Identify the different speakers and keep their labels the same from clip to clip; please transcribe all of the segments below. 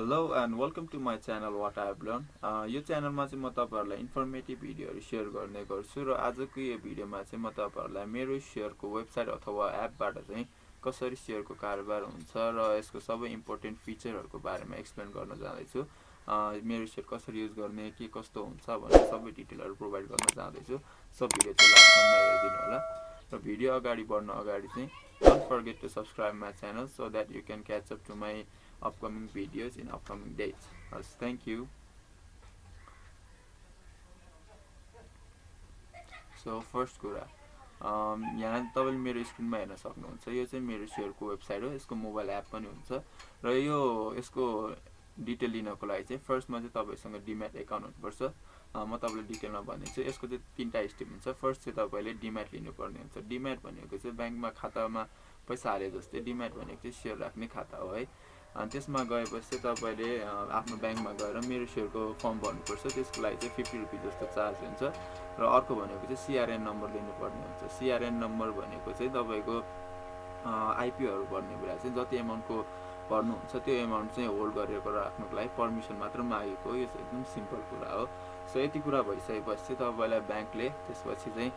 Speaker 1: Hello and welcome to my channel What I have learned. यो च्यानलमा चाहिँ म तपाईहरुलाई इन्फर्मेटिभ भिडियोहरु शेयर गर्ने गर्छु र आजको यो भिडियोमा चाहिँ म तपाईहरुलाई मेरो शेयरको वेबसाइट अथवा एपबाट चाहिँ कसरी शेयरको कारोबार हुन्छ र यसको सबै इम्पोर्टेन्ट फिचरहरुको बारेमा एक्सप्लेन गर्न जाँदैछु। मेरो शेयर कसरी युज गर्ने के कस्तो हुन्छ भन्ने सबै डिटेलहरु प्रोवाइड गर्न जाँदैछु। सो भिडियो चाहिँ लास्टसम्म हेरिदिनु होला र भिडियो अगाडि बढ्न अगाडि चाहिँ don't forget to subscribe my channel so that you can catch up to my upcoming videos in upcoming dates. Thank you. So first कुरा यहाँ तपाईले मेरो स्क्रिनमा हेर्न सक्नुहुन्छ यो चाहिँ मेरो शेयरको वेबसाइट हो। यसको मोबाइल एप पनि हुन्छ र यो यसको डिटेल लिनको लागि चाहिँ फर्स्टमा चाहिँ तपाईसँग डिम्याट अकाउन्ट हुनुपर्छ। म तपाईलाई डिटेलमा भनिदिन्छु। यसको चाहिँ तीनटा स्टेप हुन्छ। फर्स्ट चाहिँ तपाईले डिम्याट लिनुपर्ने हुन्छ। डिम्याट भनेको चाहिँ बैंकमा खातामा पैसा हाले जस्तै डिम्याट भनेको चाहिँ शेयर राख्ने खाता हो है। अनि त्यसमा गएपछि तपाईले आफ्नो बैंकमा गएर मेरो शेयरको फर्म भर्नुपर्छ। त्यसको लागि चाहिँ 50 रुपैयाँ जस्तो चार्ज हुन्छ र अर्को भनेको चाहिँ सीआरएन नम्बर दिनुपर्ने हुन्छ। सीआरएन नम्बर भनेको चाहिँ तपाईको आईपीओ हरु भर्ने बेला चाहिँ जति अमाउन्टको भर्नुहुन्छ त्यो अमाउन्ट चाहिँ होल्ड गरेको राख्नको लागि परमिसन मात्र मागेको हो। यो चाहिँ एकदम सिम्पल कुरा हो। सो यति कुरा भइसकेपछि तपाईलाई बैंकले त्यसपछि चाहिँ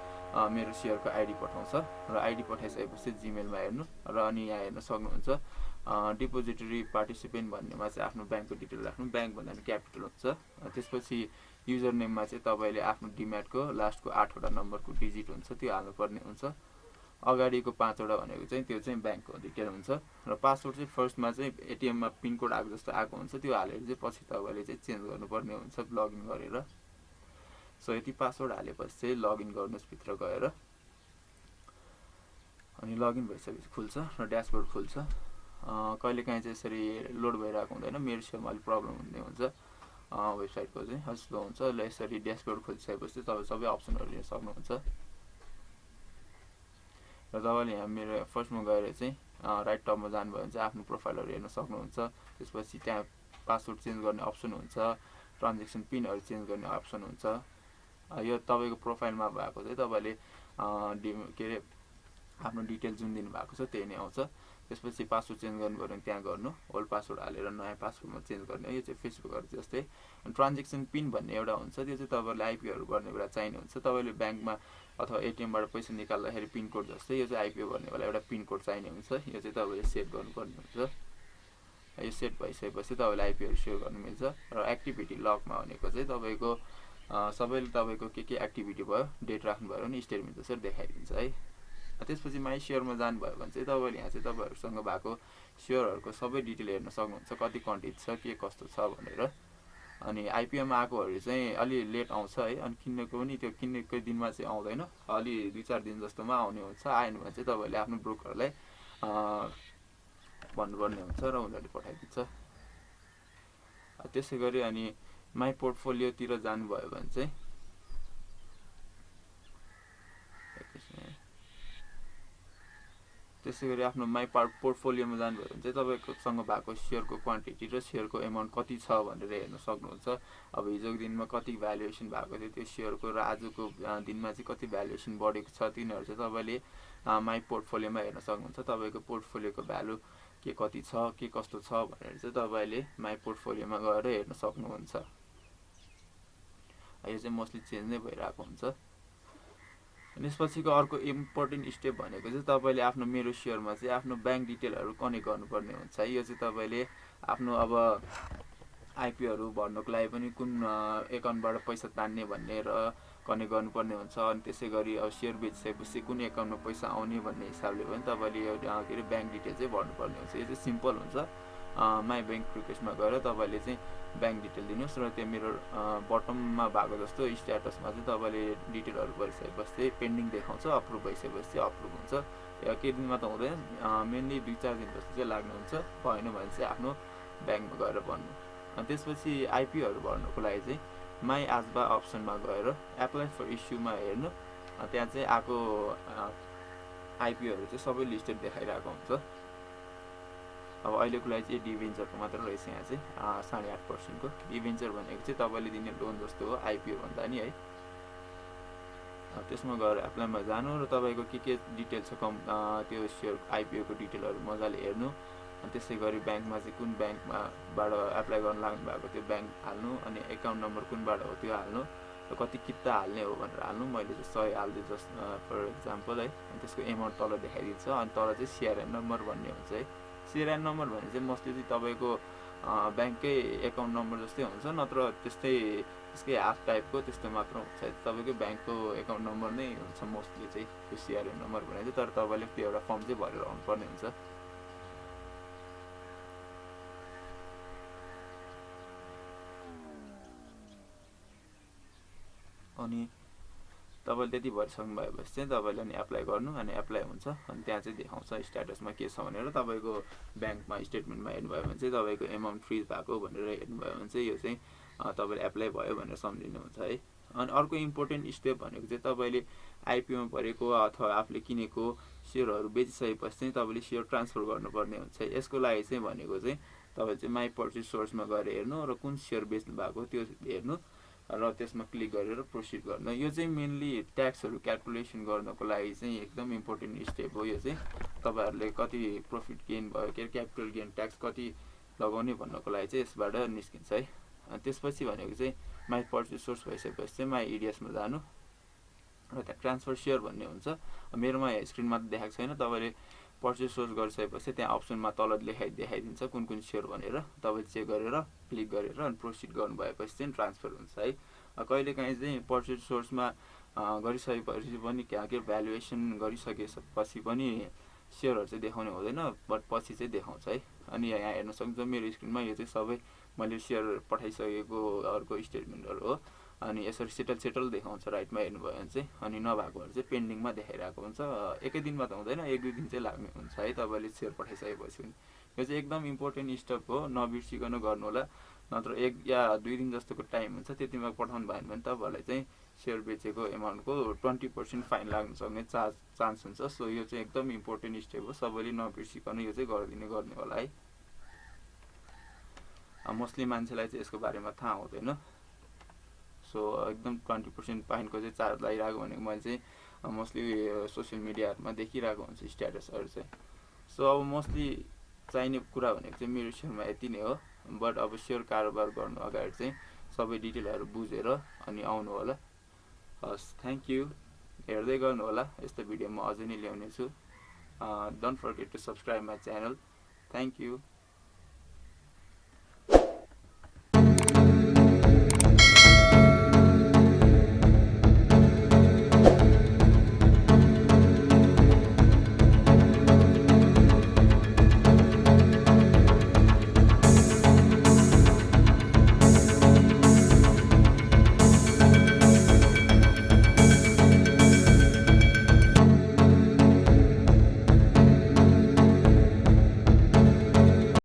Speaker 1: मेरो शेयरको आईडी पठाउँछ र आईडी पठाइसकेपछि जीमेलमा हेर्नु र अनि यहाँ हेर्न सक्नुहुन्छ डिपोजिटरी पार्टिसिपेन्ट भन्नेमा चाहिँ आफ्नो बैंकको डिटेल राख्नु। बैंक भन्दा नि क्यापिटल हुन्छ। त्यसपछि युजर नेममा चाहिँ तपाईले आफ्नो डिम्याटको लास्टको 8 वटा नम्बरको डिजिट हुन्छ त्यो हाल्नु पर्ने हुन्छ। अगाडिको 5 वटा भनेको चाहिँ त्यो चाहिँ बैंकको डिटेल हुन्छ र पासवर्ड चाहिँ फर्स्टमा चाहिँ एटीएममा पिन कोड आएको जस्तो आएको हुन्छ त्यो हालेर चाहिँ पछि तपाईले चाहिँ चेन्ज गर्नुपर्ने हुन्छ लगइन गरेर। सो यति पासवर्ड हालेपछि चाहिँ लगइन गर्नुस् भित्र गएर अनि लगइन भइसकेपछि खुल्छ र ड्याशबोर्ड खुल्छ। कहिलेकाहीँ चाहिँ यसरी लोड भइरहेको हुँदैन। मेरो शेयरमा अलि प्रब्लम हुने हुन्छ वेबसाइटको चाहिँ स्लो हुन्छ। ल यसरी ड्याशबोर्ड खोलिसकेपछि तपाईले सबै अप्सनहरु लिन सक्नुहुन्छ र तपाईले यहाँ मेरो फर्स्टमा गएर चाहिँ राइट टपमा जानुभयो भने चाहिँ आफ्नो प्रोफाइलहरु हेर्न सक्नुहुन्छ। त्यसपछि त्यहाँ पासवर्ड चेन्ज गर्ने अप्सन हुन्छ, ट्रान्ज्याक्सन पिनहरु चेन्ज गर्ने अप्सन हुन्छ। यो तपाईको प्रोफाइलमा भएको चाहिँ तपाईले के आफ्नो डिटेल जुन दिनु भएको छ त्यही नै आउँछ। त्यसपछि पासवर्ड चेन्ज गर्नु पर्यो भने त्यहाँ गर्नु, ओल्ड पासवर्ड हालेर नयाँ पासवर्डमा चेन्ज गर्ने। यो चाहिँ फेसबुकहरु जस्तै। ट्रान्ज्याक्सन पिन भन्ने एउटा हुन्छ त्यो चाहिँ तपाईले आईपीओहरु भर्ने बेला चाहिने हुन्छ। तपाईले बैंकमा अथवा एटीएमबाट पैसा निकाल्दाखेरि पिन कोड जस्तै यो चाहिँ आईपीओ भर्ने बेला एउटा पिन कोड चाहिने हुन्छ। यो चाहिँ तपाईले सेट गर्नुपर्ने हुन्छ। यो सेट भइसकेपछि तपाईले आईपीओहरु शेयर गर्नु मिल्छ र एक्टिभिटी लगमा भनेको चाहिँ तपाईको सबैले तपाईको के एक्टिभिटी भयो डेट राख्नु भयो भने स्टेटमेन्ट जसरी देखाइदिन्छ है। त्यसपछि माई शेयरमा जानु भयो भने चाहिँ तपाईले यहाँ चाहिँ तपाईहरुसँग भएको शेयरहरुको सबै डिटेल हेर्न सक्नुहुन्छ। कति क्वान्टिटी छ के कस्तो छ भनेर। अनि आईपीओमा आएकोहरु चाहिँ अलि लेट आउँछ है। अनि किन्नेको पनि त्यो किन्नेको दिनमा चाहिँ आउँदैन, अलि 2-4 दिन जस्तोमा आउने हुन्छ। आएन भने चाहिँ तपाईले आफ्नो ब्रोकरलाई भन्नुपर्ने हुन्छ र उनीहरुले पठाइदिन्छ। त्यसैगरी अनि माई पोर्टफोलियो तिर जानु भयो भने चाहिँ त्यसैगरी आफ्नो माई पोर्टफोलियोमा जानु भयो भने चाहिँ तपाईकोसँग भएको शेयरको क्वान्टिटी र शेयरको अमाउन्ट कति छ भनेर हेर्न सक्नुहुन्छ। अब हिजोको दिनमा कति भ्यालुएसन भएको थियो त्यो शेयरको र आजको दिनमा चाहिँ कति भ्यालुएसन बढेको छ तिनीहरु चाहिँ तपाईले माई पोर्टफोलियोमा हेर्न सक्नुहुन्छ। तपाईको पोर्टफोलियोको भ्यालु के कति छ के कस्तो छ भनेर चाहिँ तपाईले माई पोर्टफोलियोमा गएर हेर्न सक्नुहुन्छ। यो चाहिँ मोस्टली चेन्ज नै भइरहेको हुन्छ। त्यसपछिको अर्को इम्पोर्टेन्ट स्टेप भनेको चाहिँ तपाईले आफ्नो मेरो शेयरमा चाहिँ आफ्नो बैंक डिटेलहरु कनेक्ट गर्नुपर्ने हुन्छ। यो चाहिँ तपाईले आफ्नो अब आईपीओहरु भर्नको लागि पनि कुन अकाउन्टबाट पैसा तान्ने भन्ने र कनेक्ट गर्नुपर्ने हुन्छ। अनि त्यसैगरी अब शेयर बेचिसकेपछि कुन अकाउन्टमा पैसा आउने भन्ने हिसाबले पनि तपाईले यो के बैंक डिटेल चाहिँ भर्नुपर्ने हुन्छ। यो चाहिँ सिम्पल हुन्छ। माई बैंक रिक्वेस्टमा गएर तपाईले चाहिँ बैंक डिटेल दिनुस् र त्यो मेरो बटममा भएको जस्तो स्ट्याटसमा चाहिँ तपाईले डिटेलहरु भरिसकेपछि पेन्डिङ देखाउँछ। अप्रुभ भइसकेपछि अप्रुभ हुन्छ। या के दिनमा त हुँदैन, मेनली 2-4 दिन जस्तो चाहिँ लाग्ने हुन्छ। भएन भने चाहिँ आफ्नो बैंकमा गएर भन्नु। अनि त्यसपछि आईपीओहरु भर्नको लागि चाहिँ माई आजबा अप्सनमा गएर एप्लाई फर इस्युमा हेर्नु। त्यहाँ चाहिँ आको आईपीओहरु चाहिँ सबै लिस्टेड देखाइरहेको हुन्छ। अब अहिलेको लागि चाहिँ डिभेन्चरको मात्र रहेछ यहाँ चाहिँ 8.5% को। डिभेन्चर भनेको चाहिँ तपाईले दिने लोन जस्तो हो आईपीओ भन्दा नि है। त्यसमा गएर एप्लाईमा जानु र तपाईको के डिटेल छ त्यो शेयर आईपीओ को डिटेलहरु मजाले हेर्नु। अनि त्यसै गरी ब्याङ्कमा चाहिँ कुन ब्याङ्कमाबाट एप्लाई गर्न लाग्नु भएको त्यो ब्याङ्क हाल्नु, अनि एकाउन्ट नम्बर कुनबाट हो त्यो हाल्नु, र कति किता हाल्ने हो भनेर हाल्नु। मैले चाहिँ 100 हालिदिएँ जस्ट फर इक्जाम्पल है। अनि त्यसको एमाउन्ट तल देखाइदिन्छ, अनि तल चाहिँ सिआरएन नम्बर भन्ने हुन्छ है। सिआरएन नम्बर भने चाहिँ मोस्टली चाहिँ तपाईँको ब्याङ्ककै एकाउन्ट नम्बर जस्तै हुन्छ, नत्र त्यस्तै त्यसकै हाफ टाइपको त्यस्तो मात्र हुन्छ है। तपाईँको ब्याङ्कको एकाउन्ट नम्बर नै हुन्छ मोस्टली चाहिँ त्यो सिआरएन नम्बर भने चाहिँ। तर तपाईँले त्यो एउटा फर्म चाहिँ भरेर आउनुपर्ने हुन्छ। अनि तपाईँले त्यति भरिसक्नु भएपछि चाहिँ तपाईँले अनि एप्लाई गर्नु, अनि एप्लाई हुन्छ। अनि त्यहाँ चाहिँ देखाउँछ स्ट्याटसमा के छ भनेर। तपाईँको ब्याङ्कमा स्टेटमेन्टमा हेर्नुभयो भने चाहिँ तपाईँको एमाउन्ट फ्रिज भएको भनेर हेर्नुभयो भने चाहिँ यो चाहिँ तपाईँले एप्लाई भयो भनेर सम्झिनुहुन्छ है। अनि अर्को इम्पोर्टेन्ट स्टेप भनेको चाहिँ तपाईँले आइपिओमा परेको अथवा आफूले किनेको सेयरहरू बेचिसकेपछि चाहिँ तपाईँले सेयर ट्रान्सफर गर्नुपर्ने हुन्छ। यसको लागि चाहिँ भनेको चाहिँ तपाईँले चाहिँ माई पर्चेस सोर्समा गएर हेर्नु, र कुन सेयर बेच्नु भएको त्यो हेर्नु, र त्यसमा क्लिक गरेर प्रोसिड गर्नु। यो चाहिँ मेनली ट्याक्सहरू क्यालकुलेसन गर्नको लागि चाहिँ एकदम इम्पोर्टेन्ट स्टेप हो। यो चाहिँ तपाईँहरूले कति प्रफिट गेन भयो, के क्यापिटल गेन ट्याक्स कति लगाउने भन्नको लागि चाहिँ यसबाट निस्किन्छ है। अनि त्यसपछि भनेको चाहिँ माई पर्चेस सोर्स भइसकेपछि चाहिँ माई इडिएसमा जानु, र त्यहाँ ट्रान्सफर सेयर भन्ने हुन्छ। मेरोमा स्क्रिनमा त देखाएको छैन, तपाईँले पर्चेस सोर्स गरिसकेपछि त्यहाँ अप्सनमा तल देखाइदिन्छ कुन कुन सेयर भनेर। तपाईँले चेक गरेर क्लिक गरेर अनि प्रोसिड गर्नुभएपछि चाहिँ ट्रान्सफर हुन्छ है। कहिलेकाहीँ चाहिँ पर्चेस सोर्समा गरिसकेपछि पनि के भ्यालुएसन गरिसकेपछि पनि सेयरहरू चाहिँ देखाउने हुँदैन, बट पछि चाहिँ देखाउँछ है। अनि यहाँ हेर्न सक्नुहुन्छ मेरो स्क्रिनमा यो चाहिँ सबै मैले सेयर पठाइसकेको अर्को स्टेटमेन्टहरू हो। अनि यसरी सेटल देखाउँछ राइटमा हेर्नुभयो भने चाहिँ। अनि नभएकोहरू चाहिँ पेन्डिङमा देखाइरहेको हुन्छ। एकै दिनमा त हुँदैन, 1-2 दिन चाहिँ लाग्ने हुन्छ है तपाईँले सेयर पठाइसकेपछि पनि। यो चाहिँ एकदम इम्पोर्टेन्ट स्टेप हो, नबिर्सिकन गर्नु होला। नत्र 1 या 2 दिन जस्तोको टाइम हुन्छ, त्यतिमा पठाउनु भएन भने तपाईँहरूलाई चाहिँ सेयर बेचेको एमाउन्टको 20% फाइन लाग्न सक्ने चान्स हुन्छ। सो यो चाहिँ एकदम इम्पोर्टेन्ट स्टेप हो, सबैले नबिर्सिकन यो चाहिँ गर्ने होला है। मोस्टली मान्छेलाई चाहिँ यसको बारेमा थाहा हुँदैन। सो एकदम 20% फाइनको चाहिँ चार्ज लागिरहेको भनेको मैले चाहिँ मोस्टली सोसियल मिडियाहरूमा देखिरहेको हुन्छ स्ट्याटसहरू चाहिँ। सो अब मोस्टली चाहिने कुरा भनेको चाहिँ मेरो सेयरमा यति नै हो। बट अब सेयर कारोबार गर्नु अगाडि चाहिँ सबै डिटेलहरू बुझेर अनि आउनु होला। हस्, थ्याङ्क यू। हेर्दै गर्नु होला, यस्तो भिडियो म अझै नै ल्याउने छु। Don't forget to subscribe my channel. Thank you.